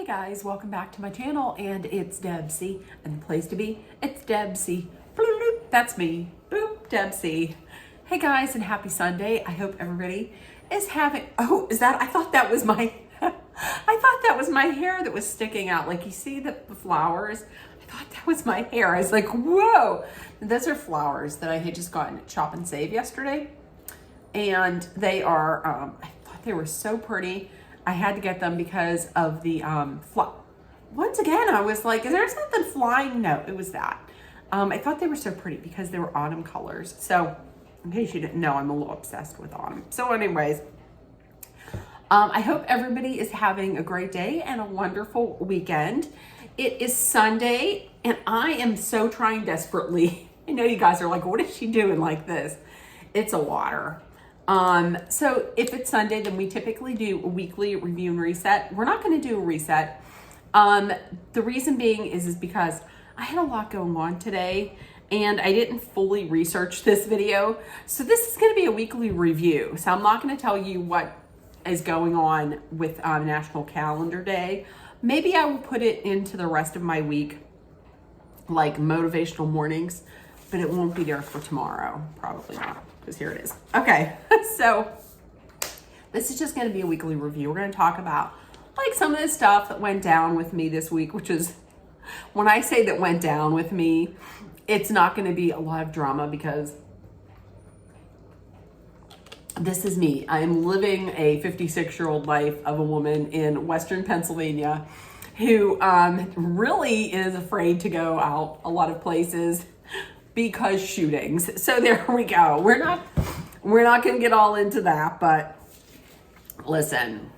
Guys, welcome back to my channel, and it's Debsy, and the place to be, it's Debsy. Bloop, that's me. Boop, Debsy. Hey guys, and happy Sunday. I hope everybody is having, I thought that was my, I thought that was my hair that was sticking out. Like you see the flowers? I thought that was my hair. I was like, whoa. And those are flowers that I had just gotten at Shop and Save yesterday. And they are, I thought they were so pretty. I had to get them because of the once again, I was like, is there something flying? No, it was that. I thought they were so pretty because they were autumn colors. So in case you didn't know, I'm a little obsessed with autumn. So anyways, I hope everybody is having a great day and a wonderful weekend. It is Sunday and I am so trying desperately. I know you guys are like, what is she doing like this? It's a water. So if it's Sunday, then we typically do a weekly review and reset. We're not going to do a reset. The reason being is because I had a lot going on today and I didn't fully research this video. So this is going to be a weekly review. So I'm not going to tell you what is going on with National Calendar Day. Maybe I will put it into the rest of my week, like motivational mornings, but it won't be there for tomorrow. Probably not. Because here it is. Okay, so this is just going to be a weekly review. We're going to talk about like some of the stuff that went down with me this week, which is, when I say that went down with me, it's not going to be a lot of drama because this is me. I'm living a 56-year-old life of a woman in Western Pennsylvania who really is afraid to go out a lot of places because shootings. So there we go. We're not going to get all into that, but listen,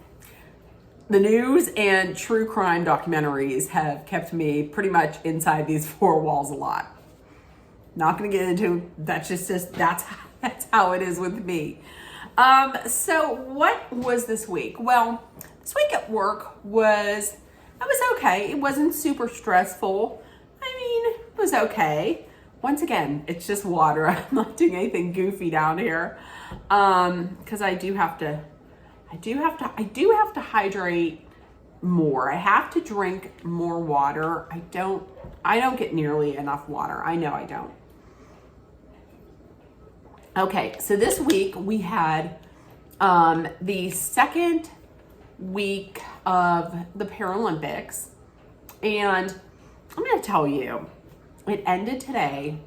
the news and true crime documentaries have kept me pretty much inside these four walls a lot. Not going to get into, that's how it is with me. So what was this week? Well, this week at work was okay. It wasn't super stressful. I mean, it was okay. Once again, it's just water. I'm not doing anything goofy down here. Cause I do have to hydrate more. I have to drink more water. I don't get nearly enough water. I know I don't. Okay. So this week we had, the second week of the Paralympics, and I'm going to tell you, it ended today.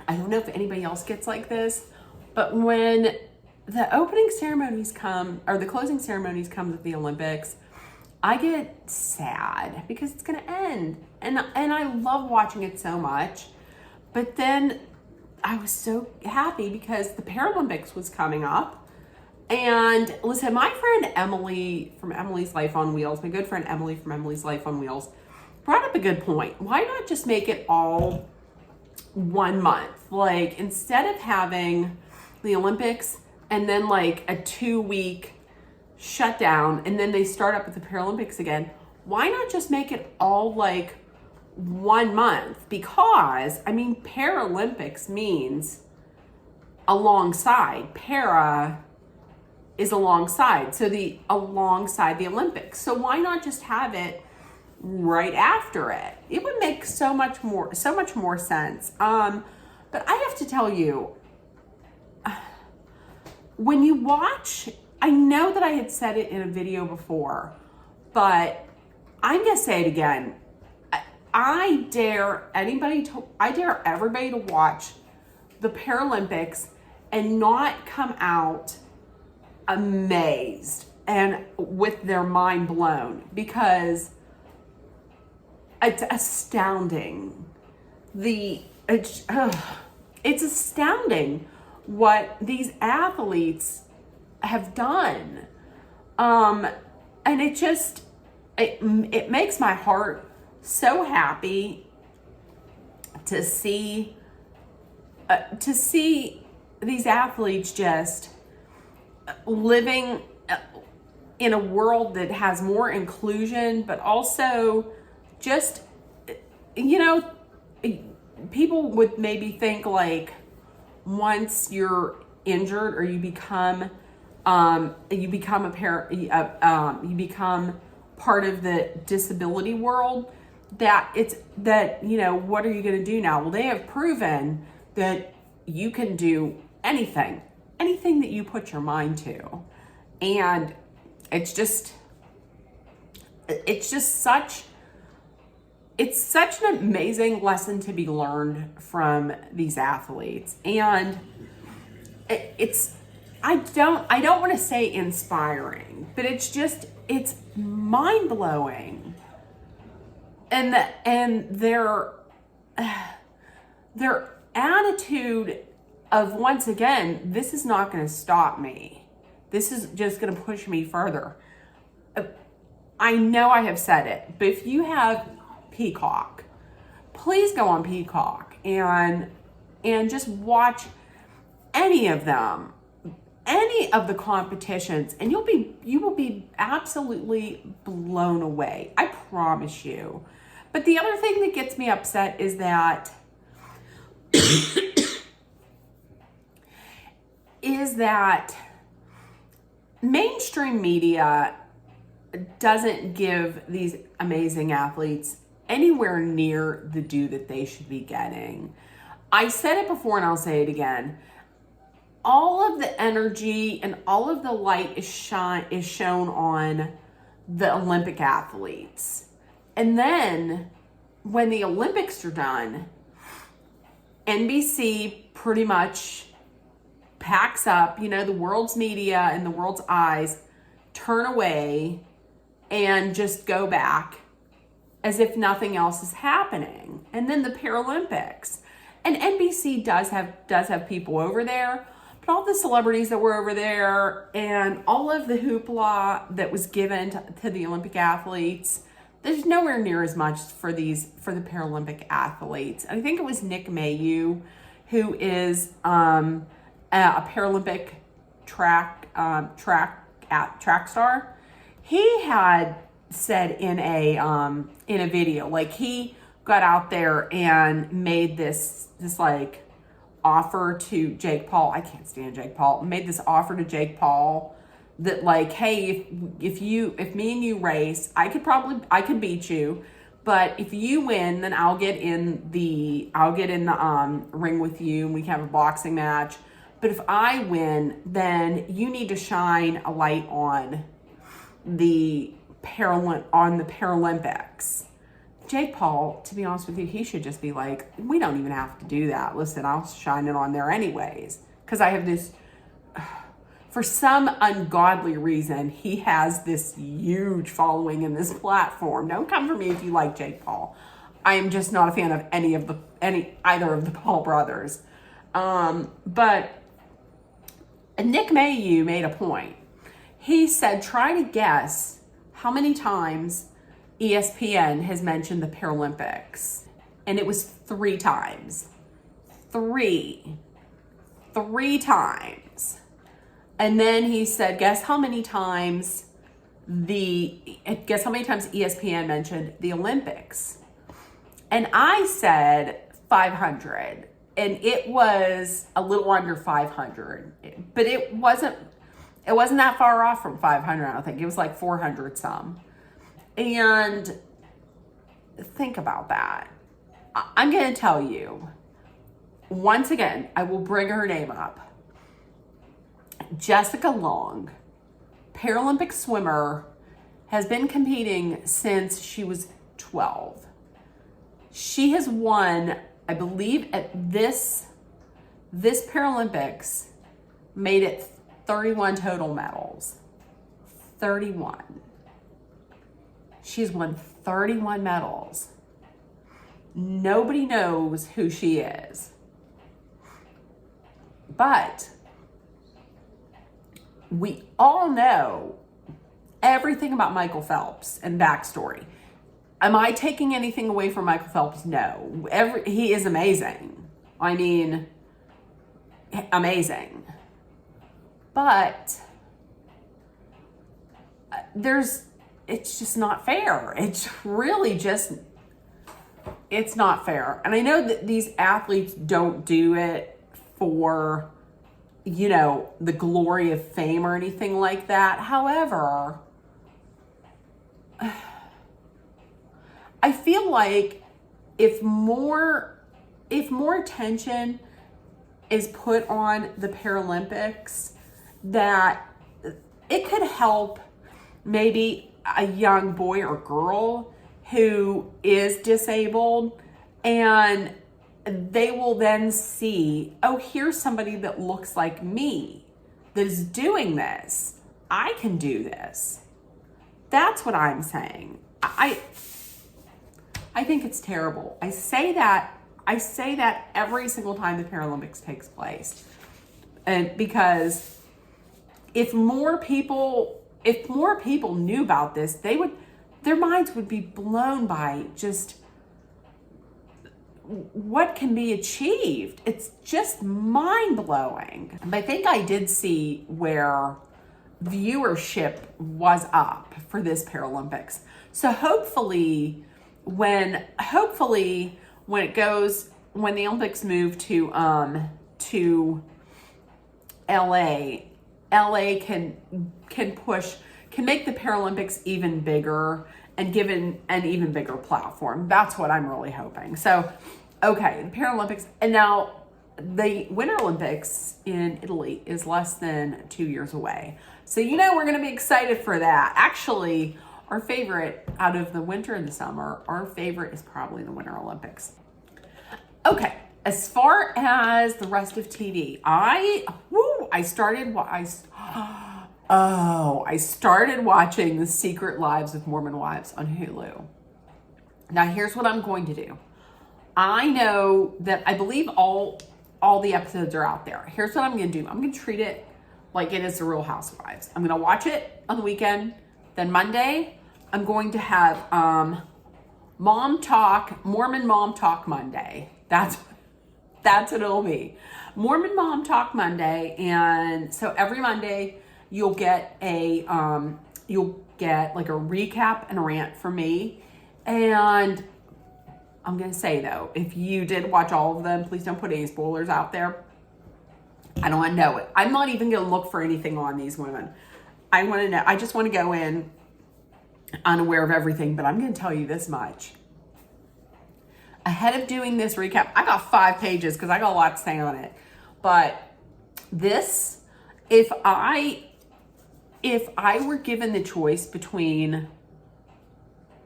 I don't know if anybody else gets like this, but when the opening ceremonies come, or the closing ceremonies come with the Olympics, I get sad because it's going to end. And I love watching it so much. But then I was so happy because the Paralympics was coming up. And listen, my friend Emily from Emily's Life on Wheels, my good friend Emily from Emily's Life on Wheels, brought up a good point. Why not just make it all 1 month? Like, instead of having the Olympics and then like a 2-week shutdown and then they start up with the Paralympics again, why not just make it all like 1 month? Because, I mean, Paralympics means alongside. Para is alongside. So alongside the Olympics. So why not just have it right after it? It would make so much more sense. But I have to tell you, when you watch, I know that I had said it in a video before, but I'm gonna say it again. I dare everybody to watch the Paralympics and not come out amazed and with their mind blown, because it's astounding. It's astounding what these athletes have done. And it makes my heart so happy to see these athletes just living in a world that has more inclusion, but also just, people would maybe think like once you're injured or you become part of the disability world, that it's that, you know, what are you going to do now? Well, they have proven that you can do anything that you put your mind to. And it's such an amazing lesson to be learned from these athletes. And I don't want to say inspiring, but it's mind blowing. And their attitude of, once again, this is not going to stop me. This is just going to push me further. I know I have said it, but if you have Peacock, please go on Peacock and just watch any of them, any of the competitions, and you will be absolutely blown away. I promise you. But the other thing that gets me upset is that mainstream media doesn't give these amazing athletes anywhere near the due that they should be getting. I said it before and I'll say it again. All of the energy and all of the light is shown on the Olympic athletes. And then when the Olympics are done, NBC pretty much packs up, you know, the world's media and the world's eyes turn away and just go back as if nothing else is happening. And then the Paralympics. And NBC does have people over there, but all the celebrities that were over there and all of the hoopla that was given to the Olympic athletes, there's nowhere near as much for the Paralympic athletes. I think it was Nick Mayhew, who is a Paralympic track star. He had said in a video, like, he got out there and made this like offer to Jake Paul. I can't stand Jake Paul. Made this offer to Jake Paul that, like, hey, if me and you race, I could beat you, but if you win, then I'll get in the ring with you and we can have a boxing match. But if I win, then you need to shine a light on the Paralympics. Jake Paul, to be honest with you, he should just be like, we don't even have to do that. Listen, I'll shine it on there anyways. Because I have this, for some ungodly reason, he has this huge following in this platform. Don't come for me if you like Jake Paul. I am just not a fan of either of the Paul brothers. But Nick Mayhew made a point. He said, try to guess how many times ESPN has mentioned the Paralympics. And it was 3 times. Three times. And then he said, guess how many times ESPN mentioned the Olympics. And I said 500. And it was a little under 500. But it wasn't that far off from 500, I don't think. It was like 400 some. And think about that. I'm going to tell you, once again, I will bring her name up. Jessica Long, Paralympic swimmer, has been competing since she was 12. She has won, I believe, at this Paralympics, made it 31 total medals. 31. She's won 31 medals. Nobody knows who she is. But we all know everything about Michael Phelps and backstory. Am I taking anything away from Michael Phelps? No. He is amazing. I mean, amazing. But it's just not fair. It's really just, it's not fair. And I know that these athletes don't do it for, you know, the glory of fame or anything like that. However, I feel like if more attention is put on the Paralympics, that it could help maybe a young boy or girl who is disabled, and they will then see, oh, here's somebody that looks like me that is doing this. I can do this. That's what I'm saying. I think it's terrible. I say that every single time the Paralympics takes place. And because if more people knew about this, their minds would be blown by just what can be achieved. It's just mind-blowing. But I think I did see where viewership was up for this Paralympics. So hopefully when the Olympics move to LA can make the Paralympics even bigger and given an even bigger platform. That's what I'm really hoping. So, okay, the Paralympics, and now the Winter Olympics in Italy is less than 2 years away. So, we're going to be excited for that. Actually, our favorite out of the winter and the summer, our favorite is probably the Winter Olympics. Okay, as far as the rest of TV, I started watching The Secret Lives of Mormon Wives on Hulu. Now, here's what I'm going to do. I know that I believe all the episodes are out there. Here's what I'm going to do. I'm going to treat it like it is The Real Housewives. I'm going to watch it on the weekend. Then Monday, I'm going to have Mormon Mom Talk Monday. That's what it'll be. Mormon Mom Talk Monday. And so every Monday, you'll get like a recap and a rant from me. And I'm going to say, though, if you did watch all of them, please don't put any spoilers out there. I don't want to know it. I'm not even going to look for anything on these women. I want to know. I just want to go in unaware of everything, but I'm going to tell you this much. Ahead of doing this recap, I got 5 pages because I got a lot to say on it. But this, if I were given the choice between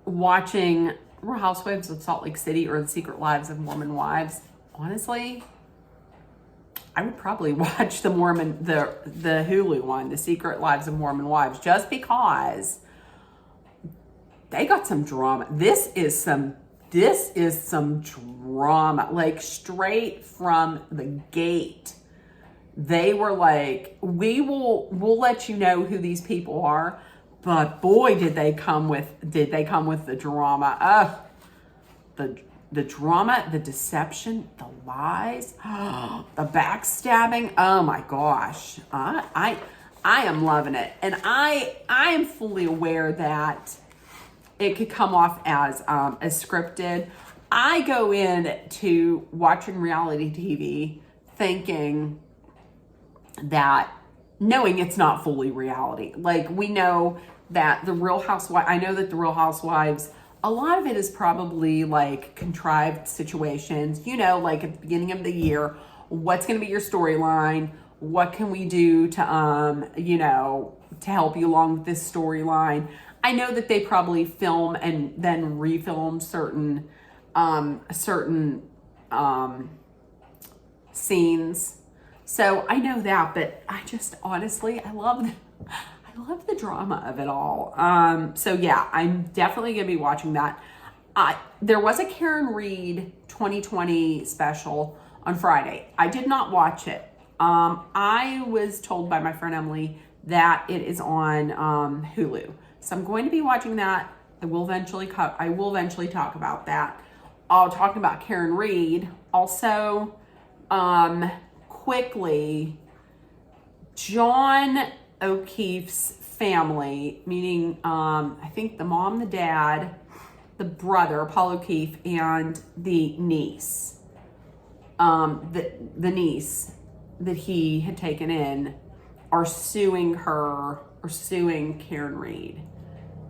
watching Real Housewives of Salt Lake City or The Secret Lives of Mormon Wives, honestly, I would probably watch the Hulu one, The Secret Lives of Mormon Wives, just because they got some drama. This is some drama, like straight from the gate. They were like, we'll let you know who these people are, but boy, did they come with the drama. The drama, the deception, the lies, the backstabbing. Oh my gosh. I am loving it. And I am fully aware that it could come off as scripted. I go in to watching reality TV thinking that, knowing it's not fully reality. Like, we know that the Real Housewives, I know that the Real Housewives, a lot of it is probably like contrived situations, like at the beginning of the year, what's going to be your storyline? What can we do to help you along with this storyline? I know that they probably film and then refilm certain scenes. So I know that, but I just honestly, I love the drama of it all. So yeah, I'm definitely going to be watching that. There was a Karen Reed 2020 special on Friday. I did not watch it. I was told by my friend Emily that it is on Hulu. So I'm going to be watching that. I will eventually talk about that. I'll talk about Karen Reed. Also, quickly, John O'Keefe's family, meaning I think the mom, the dad, the brother, Paul O'Keefe, and the niece, the niece that he had taken in, are suing Karen Reed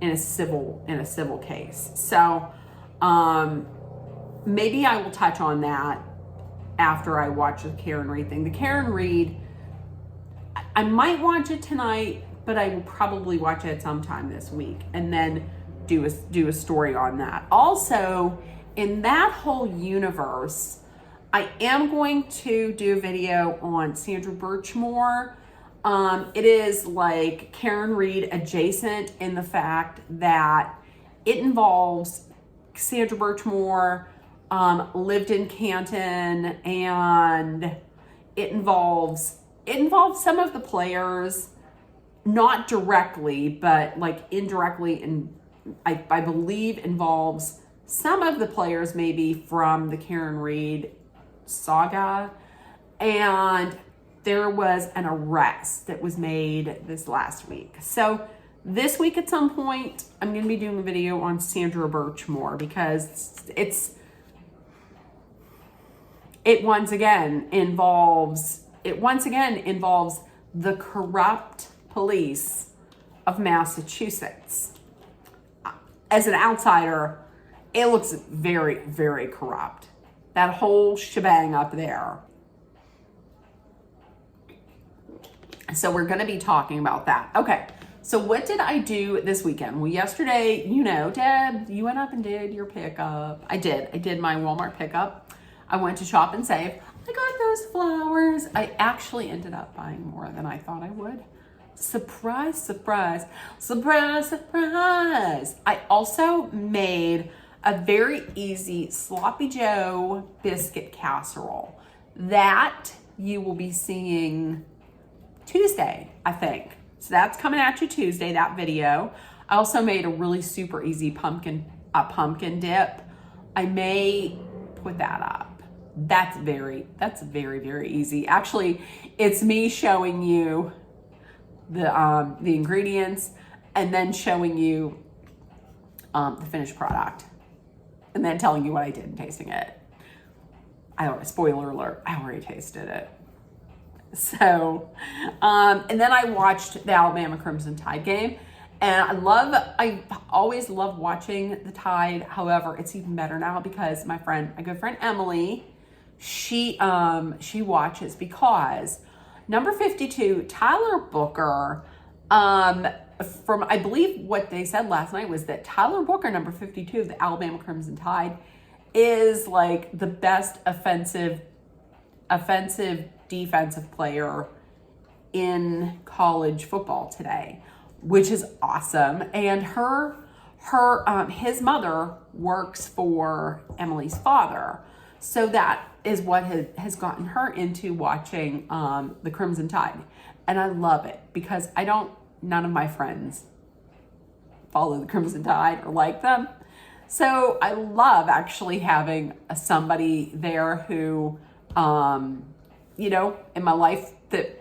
in a civil case. So Maybe I will touch on that after I watch the Karen Reed thing. The Karen Reed, I might watch it tonight, but I will probably watch it sometime this week and then do a story on that. Also, in that whole universe, I am going to do a video on Sandra Birchmore. It is like Karen Reed adjacent in the fact that it involves Sandra Birchmore, lived in Canton, and it involves some of the players, not directly, but like indirectly, and I believe involves some of the players maybe from the Karen Reed saga. And there was an arrest that was made this last week. So this week at some point, I'm going to be doing a video on Sandra Birchmore because it once again involves the corrupt police of Massachusetts. As an outsider, it looks very, very corrupt. That whole shebang up there. So we're going to be talking about that. Okay. So what did I do this weekend? Well, yesterday, Deb, you went up and did your pickup. I did my Walmart pickup. I went to Shop and Save. I got those flowers. I actually ended up buying more than I thought I would. Surprise, surprise, surprise, surprise. I also made a very easy Sloppy Joe biscuit casserole that you will be seeing Tuesday, I think. So that's coming at you Tuesday, that video. I also made a really super easy pumpkin dip. I may put that up. That's very, very easy. Actually, it's me showing you the ingredients and then showing you the finished product and then telling you what I did and tasting it. Spoiler alert, I already tasted it. So, and then I watched the Alabama Crimson Tide game, and I always love watching the Tide. However, it's even better now because my good friend Emily, she watches because number 52, Tyler Booker, I believe what they said last night was that Tyler Booker, number 52 of the Alabama Crimson Tide, is like the best offensive defensive player in college football today, which is awesome. And his mother works for Emily's father. So that is what has gotten her into watching the Crimson Tide. And I love it because none of my friends follow the Crimson Tide or like them. So I love actually having somebody there who, in my life that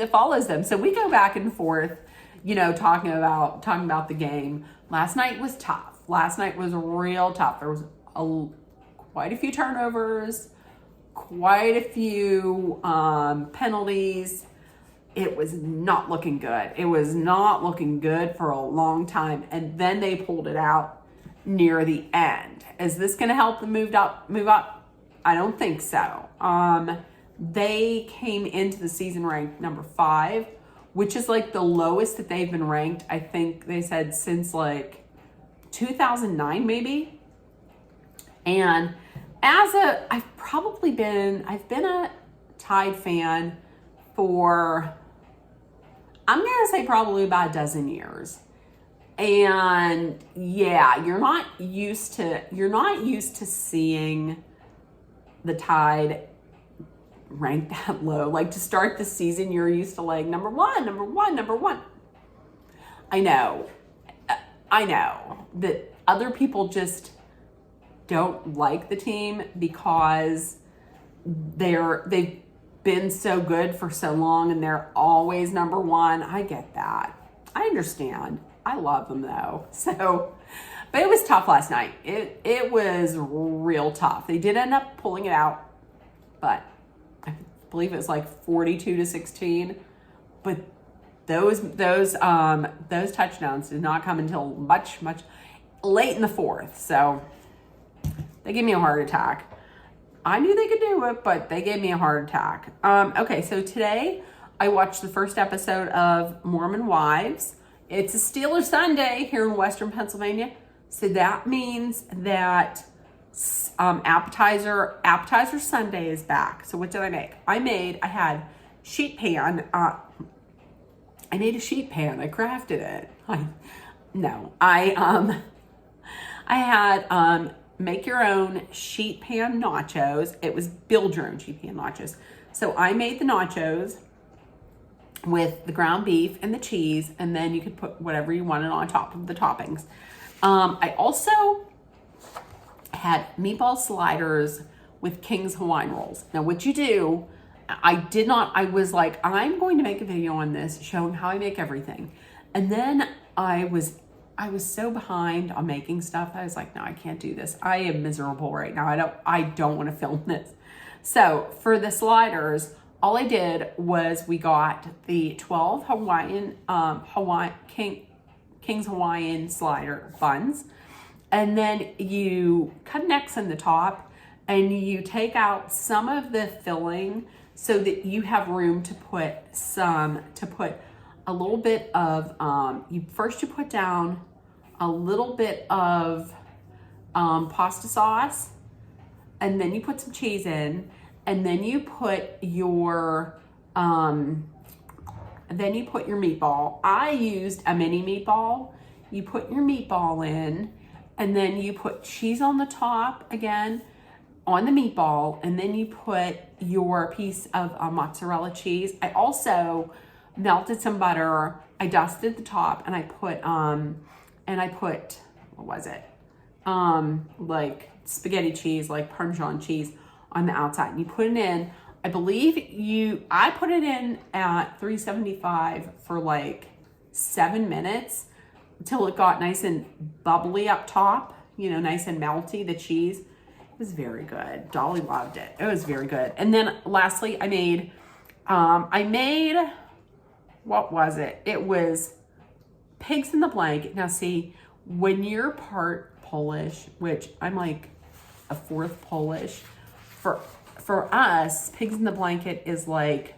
follows them. So we go back and forth, talking about the game. Last night was tough. Last night was real tough. There was quite a few turnovers, quite a few penalties. It was not looking good. It was not looking good for a long time. And then they pulled it out near the end. Is this going to help them move up? I don't think so. They came into the season ranked number 5, which is like the lowest that they've been ranked. I think they said since like 2009 maybe. And I've been a Tide fan for, I'm going to say probably about a dozen years. And yeah, you're not used to seeing the Tide ranked that low. Like to start the season, you're used to like number one. I know that other people just don't like the team because they've been so good for so long and they're always number one. I get that. I understand. I love them though. So, but it was tough last night. It was real tough. They did end up pulling it out, but I believe it was like 42-16. But those touchdowns did not come until much late in the fourth. So They gave me a heart attack. I knew they could do it, but they gave me a heart attack. Okay, so today I watched the first episode of Mormon Wives. It's a Steeler Sunday here in Western Pennsylvania. So that means that appetizer Sunday is back. So what did I make? I had sheet pan. I made a sheet pan. I crafted it. I had make your own sheet pan nachos. It was build your own sheet pan nachos. So I made the nachos with the ground beef and the cheese, and then you could put whatever you wanted on top of the toppings. I also had meatball sliders with King's Hawaiian rolls. Now what you do, I was like, I'm going to make a video on this showing how I make everything. And then I was so behind on making stuff. I was like, no, I can't do this. I am miserable right now. I don't want to film this. So for the sliders, all I did was we got the 12 King's Hawaiian slider buns. And then you cut an X in the top and you take out some of the filling so that you have room to put a little bit of, you put down a little bit of pasta sauce, and then you put some cheese in, and then you put your meatball. I used a mini meatball. You put your meatball in, and then you put cheese on the top again on the meatball, and then you put your piece of mozzarella cheese. I also melted some butter. I dusted the top, and I put what was it? Like spaghetti cheese, like Parmesan cheese on the outside. And you put it in, I put it in at 375 for like 7 minutes until it got nice and bubbly up top, nice and melty, the cheese. It was very good. Dolly loved it. It was very good. And then lastly, I made, what was it? It was pigs in the blanket. Now see, when you're part Polish, which I'm like a fourth Polish, for us, pigs in the blanket is like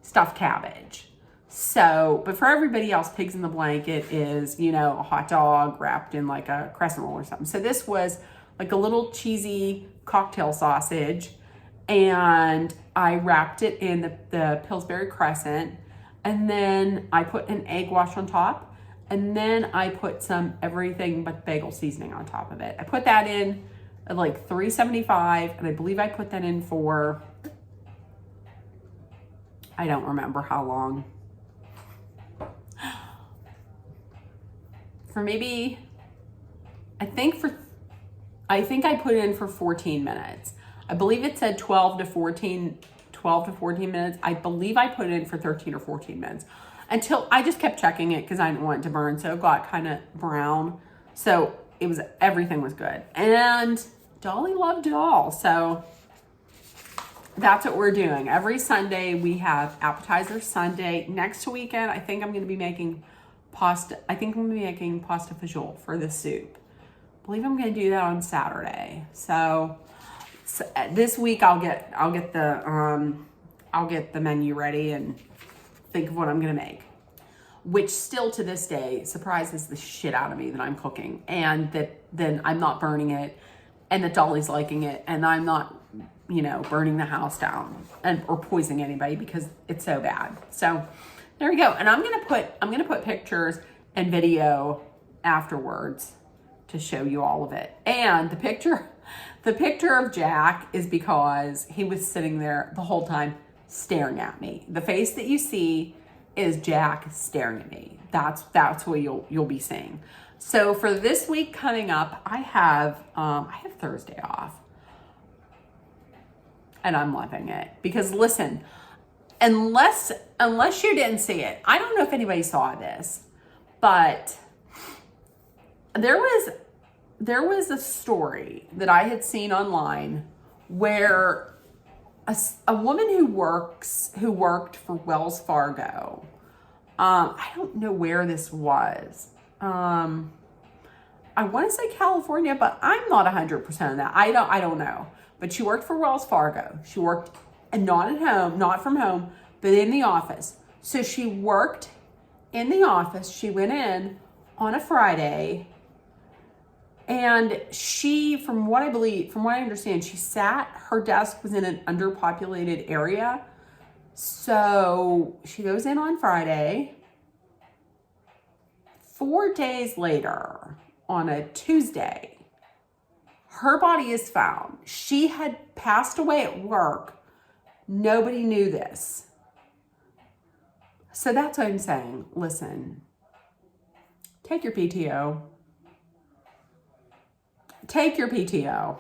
stuffed cabbage. So, but for everybody else, pigs in the blanket is, a hot dog wrapped in like a crescent roll or something. So this was like a little cheesy cocktail sausage, and I wrapped it in the Pillsbury crescent, and then I put an egg wash on top, and then I put some everything but bagel seasoning on top of it. I put that in at like 375, and I believe I put that in for, I don't remember how long. For maybe, I think I put it in for 14 minutes. I believe it said 12 to 14 minutes. I believe I put it in for 13 or 14 minutes until I just kept checking it because I didn't want it to burn. So it got kind of brown. So everything was good. And Dolly loved it all. So that's what we're doing. Every Sunday we have appetizer Sunday. Next weekend, I think I'm going to be making pasta. I think I'm going to be making pasta fagioli for the soup. I believe I'm going to do that on Saturday. So this week I'll get the menu ready and think of what I'm going to make, which still to this day surprises the shit out of me that I'm cooking, and that then I'm not burning it, and that Dolly's liking it, and I'm not, burning the house down or poisoning anybody because it's so bad. So there we go. And I'm gonna put pictures and video afterwards to show you all of it. And the picture of Jack is because he was sitting there the whole time staring at me. The face that you see is Jack staring at me. That's what you'll be seeing. So for this week coming up, I have Thursday off. And I'm loving it because listen, unless you didn't see it, I don't know if anybody saw this, but there was a story that I had seen online where a woman who worked for Wells Fargo, I don't know where this was. I I want to say California, but I'm not 100% of that. I don't know. But she worked for Wells Fargo. She worked not at home, not from home, but in the office. So she worked in the office. She went in on a Friday, and she, from what I understand, her desk was in an underpopulated area. So she goes in on Friday. 4 days later, on a Tuesday, her body is found. She had passed away at work. Nobody knew this. So that's what I'm saying. Listen, take your PTO. Take your PTO.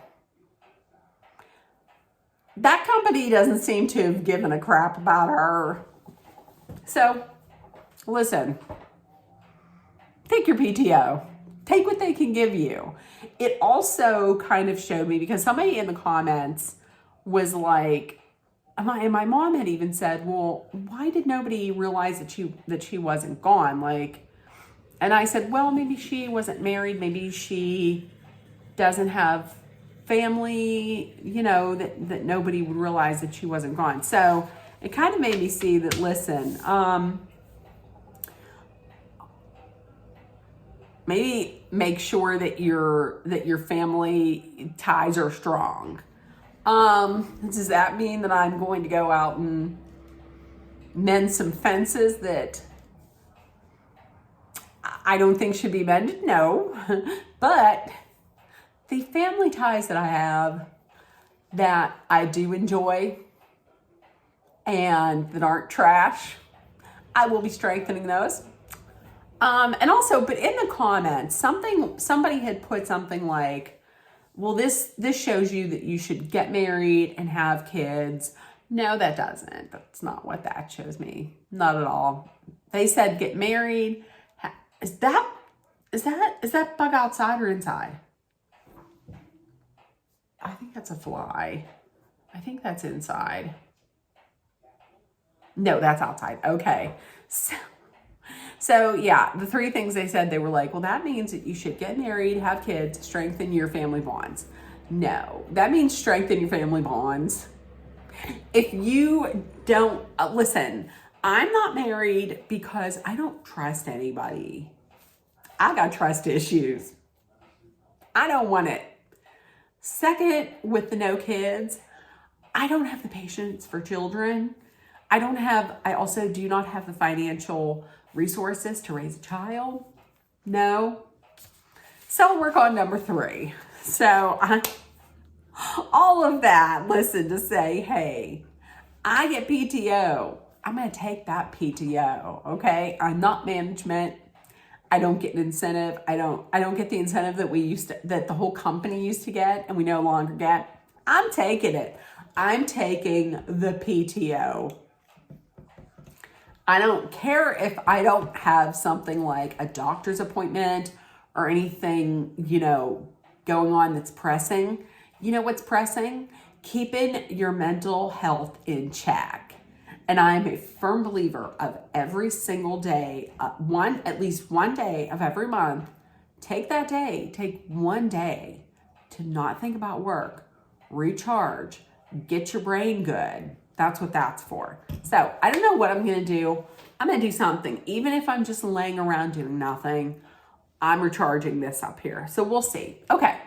That company doesn't seem to have given a crap about her. So, listen, take your PTO. Take what they can give you. It also kind of showed me, because somebody in the comments was like, and my mom had even said, well, why did nobody realize that she wasn't gone? Like, and I said, well, maybe she wasn't married. Maybe she doesn't have family, that nobody would realize that she wasn't gone. So it kind of made me see that, listen, maybe make sure that your family ties are strong. Does that mean that I'm going to go out and mend some fences that I don't think should be mended? No. But the family ties that I have that I do enjoy and that aren't trash, I will be strengthening those. And also, but in the comments, somebody had put something like, well, this shows you that you should get married and have kids. No, that doesn't. That's not what that shows me. Not at all. They said get married. Is that bug outside or inside? I think that's a fly. I think that's inside. No, that's outside. Okay. So yeah, the three things they said, they were like, well, that means that you should get married, have kids, strengthen your family bonds. No, that means strengthen your family bonds. If you don't, listen, I'm not married because I don't trust anybody. I got trust issues. I don't want it. Second, with the no kids, I don't have the patience for children. I also do not have the financial resources to raise a child. No. So I'll work on number 3. So all of that, listen, to say, hey, I get PTO. I'm going to take that PTO. Okay. I'm not management. I don't get an incentive. I don't get the incentive that the whole company used to get and we no longer get. I'm taking it. I'm taking the PTO. I don't care if I don't have something like a doctor's appointment or anything, going on that's pressing. You know what's pressing? Keeping your mental health in check. And I'm a firm believer of every single day, at least one day of every month, take one day to not think about work, recharge, get your brain good. That's what that's for. So I don't know what I'm going to do. I'm going to do something. Even if I'm just laying around doing nothing, I'm recharging this up here. So we'll see. Okay.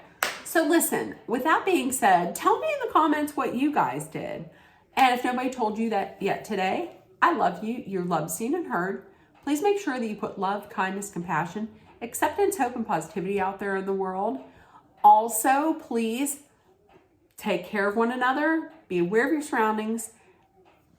So listen, with that being said, tell me in the comments what you guys did. And if nobody told you that yet today, I love you. You're loved, seen, and heard. Please make sure that you put love, kindness, compassion, acceptance, hope, and positivity out there in the world. Also, please take care of one another. Be aware of your surroundings.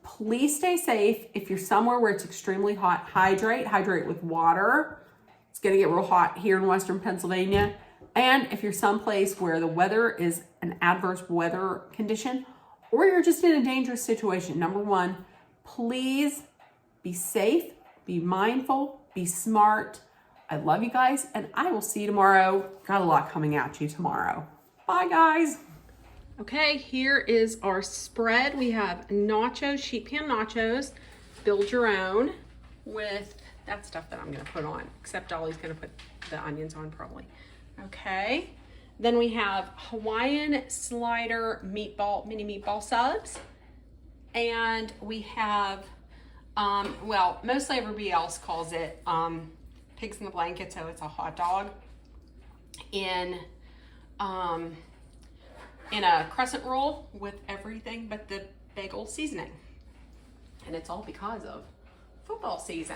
Please stay safe. If you're somewhere where it's extremely hot, hydrate with water. It's going to get real hot here in Western Pennsylvania. And if you're someplace where the weather is an adverse weather condition, or you're just in a dangerous situation, number 1, please be safe, be mindful, be smart. I love you guys, and I will see you tomorrow. Got a lot coming at you tomorrow. Bye, guys. Okay, here is our spread. We have nachos, sheet pan nachos. Build your own with that stuff that I'm going to put on, except Ollie's going to put the onions on probably. Okay. Then we have Hawaiian slider meatball, mini meatball subs. And we have, well, mostly everybody else calls it pigs in the blanket, so it's a hot dog in a crescent roll with everything but the bagel seasoning. And it's all because of football season.